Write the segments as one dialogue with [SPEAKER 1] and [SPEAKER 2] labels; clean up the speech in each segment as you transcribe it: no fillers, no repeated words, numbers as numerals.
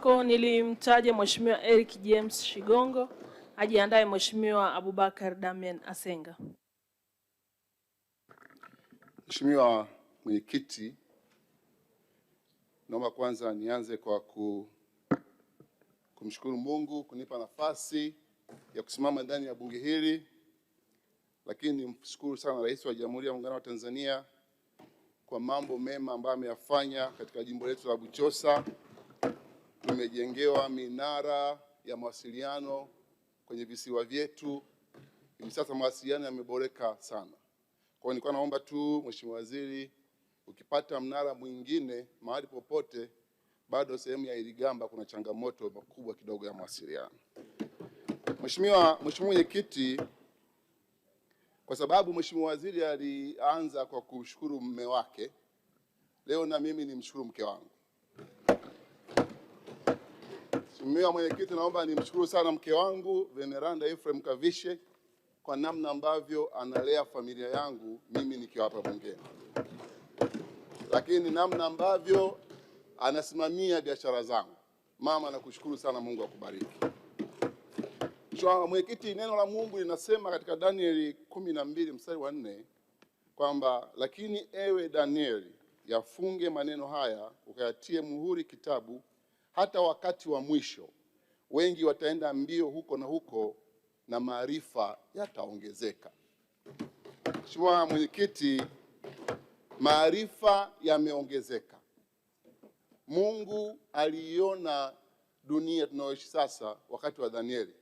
[SPEAKER 1] wako nilimtaja Mheshimiwa Eric James Shigongo, ajiandae Mheshimiwa Abubakar Damian Asenga.
[SPEAKER 2] Mheshimiwa Mwenyekiti, naomba kwanza nianze kwa kumshukuru Mungu kunipa nafasi ya kusimama ndani ya bunge hili, lakini nimshukuru sana Rais wa Jamhuri ya Muungano wa Tanzania kwa mambo mema ambayo ameyafanya katika jimbo letu la Buchosa. Tumejengewa minara ya mawasiliano kwenye visiwa vyetu. Hivi sasa mawasiliano yameboreka sana. Kwa hiyo nilikuwa naomba tu Mheshimiwa Waziri, ukipata mnara mwingine mahali popote, bado sehemu ya Irigamba kuna changamoto kubwa kidogo ya mawasiliano. Mheshimiwa Mwenyekiti, kwa sababu Mheshimiwa Waziri alianza kwa kushukuru mume wake, leo na mimi nimshukuru mke wangu. Mheshimiwa Mwenyekiti, naomba nimshukuru sana mke wangu Veneranda Ephraim Kavishe kwa namna ambavyo analea familia yangu mimi nikiwa hapa bungeni, lakini namna ambavyo anasimamia biashara zangu. Mama, nakushukuru sana, Mungu akubariki. Mheshimiwa Mwenyekiti, neno la Mungu linasema katika Danieli 12:4 kwamba lakini ewe Danieli, yafunge maneno haya ukayatie muhuri kitabu, hata wakati wa mwisho wengi wataenda mbio huko na huko na maarifa yataongezeka. Mheshimiwa Mwenyekiti, maarifa yameongezeka. Mungu aliona dunia tunayoishi sasa wakati wa Danieli.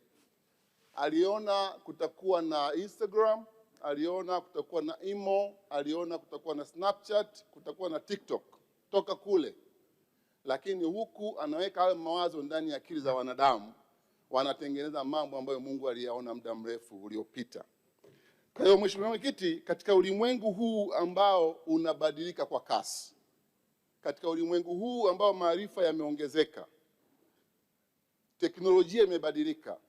[SPEAKER 2] Aliona kutakuwa na Instagram, aliona kutakuwa na Imo, aliona kutakuwa na Snapchat, kutakuwa na TikTok toka kule. Lakini huku anaweka hayo mawazo ndani ya akili za wanadamu, wanatengeneza mambo ambayo Mungu aliyaona muda mrefu uliopita. Kwa hiyo Mheshimiwa Mwenyekiti, katika ulimwengu huu ambao unabadilika kwa kasi, katika ulimwengu huu ambao maarifa yameongezeka, teknolojia imebadilika,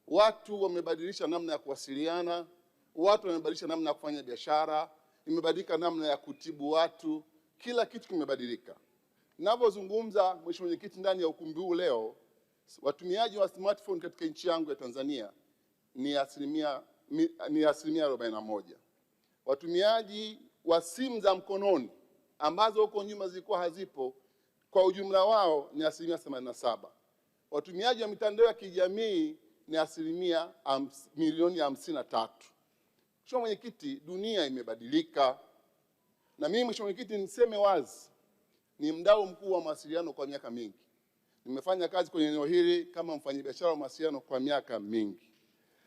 [SPEAKER 2] watu wamebadilisha namna ya kuwasiliana, watu wamebadilisha namna ya kufanya biashara, imebadilika namna ya kutibu watu, kila kitu kimebadilika. Ninapozungumza Mheshimiwa Mwenyekiti, ndani ya ukumbi huu leo, watumiaji wa smartphone katika nchi yangu ya Tanzania ni asilimia 41. Watumiaji wa simu za mkononi ambazo huko nyuma zilikuwa hazipo, kwa ujumla wao ni asilimia 87. Watumiaji wa mitandao ya kijamii ni asilimia milioni 53. Mheshimiwa Mwenyekiti, dunia imebadilika, na mimi Mheshimiwa Mwenyekiti niseme wazi, ni mdau mkuu wa mawasiliano kwa miaka mingi. Nimefanya kazi kwenye eneo hili kama mfanyabiashara wa mawasiliano kwa miaka mingi.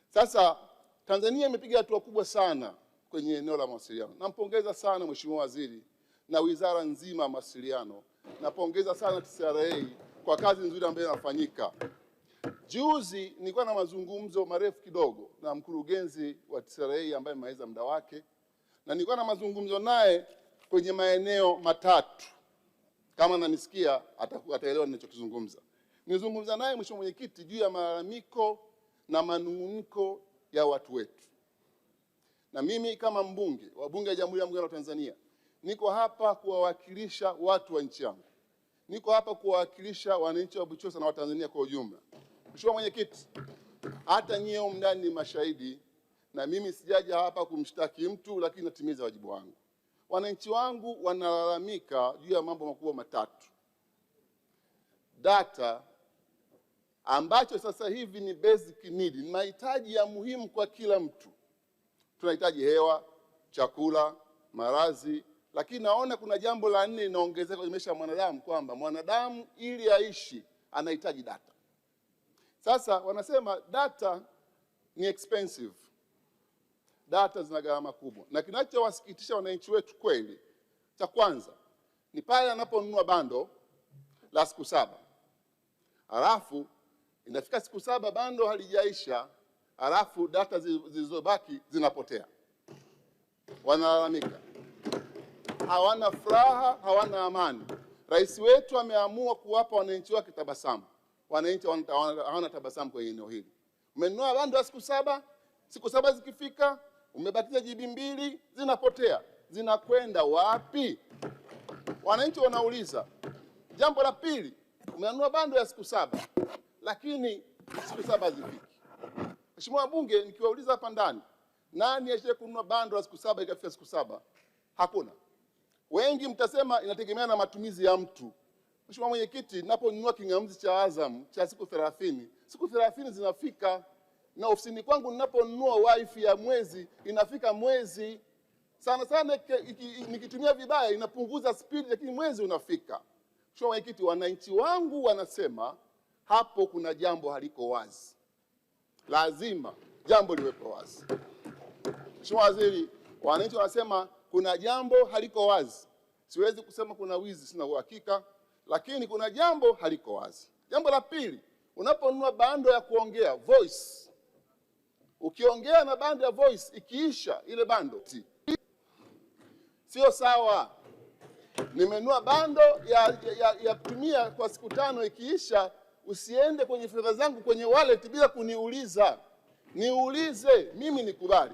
[SPEAKER 2] Sasa Tanzania imepiga hatua kubwa sana kwenye eneo la mawasiliano. Nampongeza sana Mheshimiwa Waziri na wizara nzima ya mawasiliano. Napongeza sana TCRA kwa kazi nzuri ambayo inafanyika. Juzi nilikuwa na mazungumzo marefu kidogo na mkurugenzi wa TCRA ambaye amemaliza muda wake, na nilikuwa na mazungumzo naye kwenye maeneo matatu. Kama nanisikia ataelewa ninachokizungumza. Nizungumza naye Mheshimiwa Mwenyekiti juu ya malalamiko na manung'uniko ya watu wetu. Na mimi kama mbunge wa Bunge la Jamhuri ya Muungano wa Tanzania, niko hapa kuwawakilisha watu wa nchi yangu. Niko hapa kuwawakilisha wananchi wa Buchosa na Watanzania kwa ujumla. Mheshimiwa Mwenyekiti, hata nyie ndani ni mashahidi, na mimi sijaja hapa kumshtaki mtu, lakini natimiza wajibu wangu. Wananchi wangu wanalalamika juu ya mambo makubwa matatu. Data, ambacho sasa hivi ni basic need, ni mahitaji ya muhimu kwa kila mtu. Tunahitaji hewa, chakula, malazi, lakini naona kuna jambo la nne linaongezeka kwenye maisha ya mwanadamu, kwamba mwanadamu ili aishi anahitaji data. Sasa wanasema data ni expensive. Data zina gharama kubwa. Na kinachowasikitisha wananchi wetu kweli, cha kwanza ni pale anaponunua bando la siku 7. Alafu inafika siku 7 bando halijaisha, alafu data zilizobaki zinapotea. Wanalalamika. Hawana furaha, hawana amani. Rais wetu ameamua kuwapa wananchi wake tabasamu. Wananchi hawana tabasamu kwenye eneo hili. Umenunua bando la siku 7, siku 7 zikifika umebakiza GB 2 zinapotea. Zinakwenda wapi? Wananchi wanauliza. Jambo la pili, Umenunua bando ya siku 7, lakini siku 7 hazifiki. Mheshimiwa wabunge, nikiwauliza hapa ndani, nani ashaye kununua bando ya siku 7 ikafika siku 7? Hakuna. Wengi mtasema inategemea na matumizi ya mtu. Mheshimiwa Mwenyekiti, ninaponunua kingamuzi cha Azam cha siku 30, siku 30 zinafika, na ofisini kwangu ninaponunua wifi ya mwezi inafika mwezi. Sana sana nikitumia vibaya inapunguza speed, lakini mwezi unafika. Mheshimiwa Mwenyekiti, wananchi wangu wanasema hapo kuna jambo haliko wazi. Lazima jambo liwepo wazi. Mheshimiwa Waziri, wananchi wanasema kuna jambo haliko wazi. Siwezi kusema kuna wizi, sina uhakika, lakini kuna jambo haliko wazi. Jambo la pili, unaponunua bando ya kuongea voice, ukiongea na bando ya voice ikiisha ile bando, sio sawa. Nimenunua bando ya kutumia kwa siku 5, ikiisha usiende kwenye fedha zangu kwenye wallet bila kuniuliza. Niulize mimi nikubali.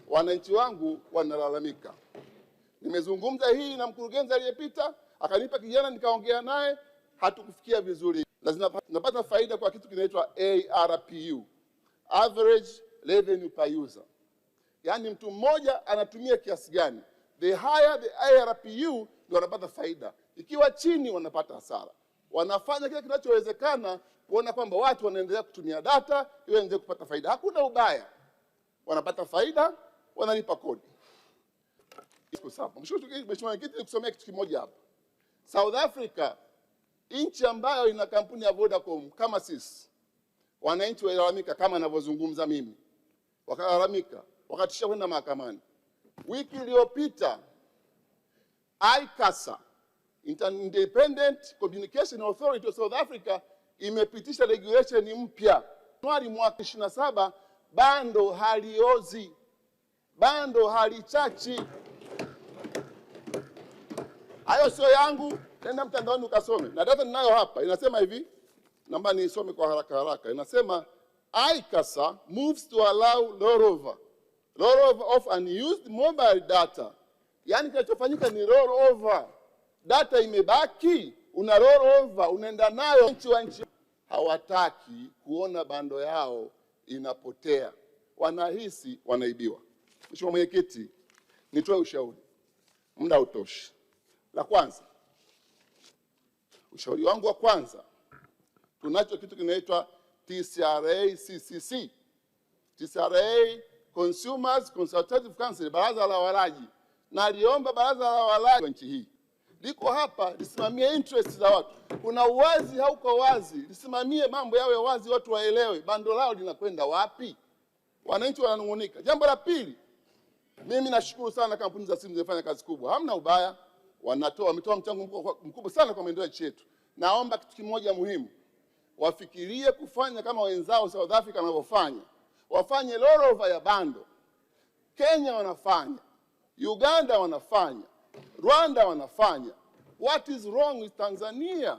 [SPEAKER 2] Wananchi wangu wanalalamika. Nimezungumza hii na mkurugenzi aliyepita, akanipa kijana nikaongea naye, hatukufikia vizuri. Lazima tunapata faida kwa kitu kinaitwa ARPU, average revenue per user. Yaani mtu mmoja anatumia kiasi gani? The higher the ARPU ndio wanapata faida. Ikiwa chini wanapata hasara. Wanafanya kile kinachowezekana kuona kwamba watu wanaendelea kutumia data ili waendelee kupata faida. Hakuna ubaya. Wanapata faida, wanalipa kodi. Mheshimiwa Mwenyekiti, nikusomea kitu kimoja hapa. South Africa, nchi ambayo ina kampuni ya Vodacom kama sisi, wananchi walalamika kama ninavyozungumza mimi. Wakalalamika, wakatisha kwenda mahakamani. Wiki iliyopita ICASA, Independent Communication Authority of South Africa, imepitisha regulation mpya. Januari mwaka 27, bando haliozi, bando halichachi. Hayo sio yangu, nenda mtandaoni ukasome. Na data ninayo hapa, inasema hivi, naomba nisome kwa haraka. Inasema ICASA moves to allow rollover of unused mobile data. Yaani kinachofanyika ni rollover. Data imebaki, una rollover, unaenda nayo. Nchi hawataki kuona bando yao inapotea. Wanahisi wanaibiwa. Mheshimiwa Mwenyekiti, nitoe ushauri. Muda utoshi. La kwanza, ushauri wangu wa kwanza, tunacho kitu kinaitwa TCRA CCC. TCRA Consumers Consultative Council, baraza la walaji. Na aliomba baraza la walaji wa nchi hii liko hapa lisimamie interest za watu. Kuna uwazi hauko wazi, lisimamie mambo yawe wazi, watu waelewe bando lao linakwenda wapi. Wananchi wananungunika. Jambo la pili, mimi nashukuru sana kampuni za simu zinafanya kazi kubwa. Hamna ubaya. Wametoa mchango mkubwa sana kwa maendeleo ya nchi yetu. Naomba kitu kimoja muhimu. Wafikirie kufanya kama wenzao South Africa wanavyofanya. Wafanye rollover ya bando. Kenya wanafanya. Uganda wanafanya. Rwanda wanafanya. What is wrong with Tanzania?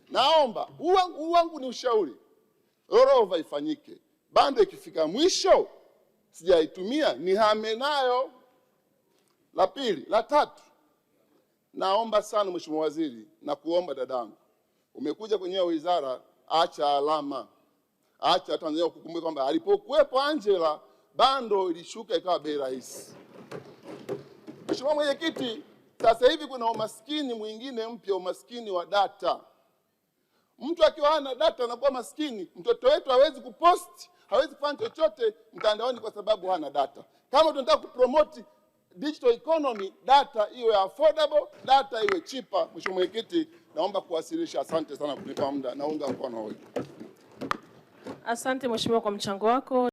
[SPEAKER 2] Naomba, huu wangu ni ushauri. Rollover ifanyike. Bando ikifika mwisho, sijaitumia, nihame nayo. La pili, la tatu. Naomba sana Mheshimiwa Waziri, na kuomba dadangu. Umekuja kwenye wizara, acha alama. Acha Tanzania kukumbuka kwamba alipokuwepo Angela, bando ilishuka ikawa bei rahisi. Mheshimiwa Mwenyekiti, sasa hivi kuna umaskini mwingine mpya, umaskini wa data. Mtu akiwa hana data anakuwa maskini. Mtoto wetu hawezi kupost, hawezi kufanya chochote mtandaoni kwa sababu hana data. Kama tunataka kupromote digital economy, data iwe affordable, data iwe cheaper. Mheshimiwa Mwenyekiti, naomba kuwasilisha. Asante sana kunipa muda. Naunga mkono hoja.
[SPEAKER 1] Asante Mheshimiwa kwa mchango wako.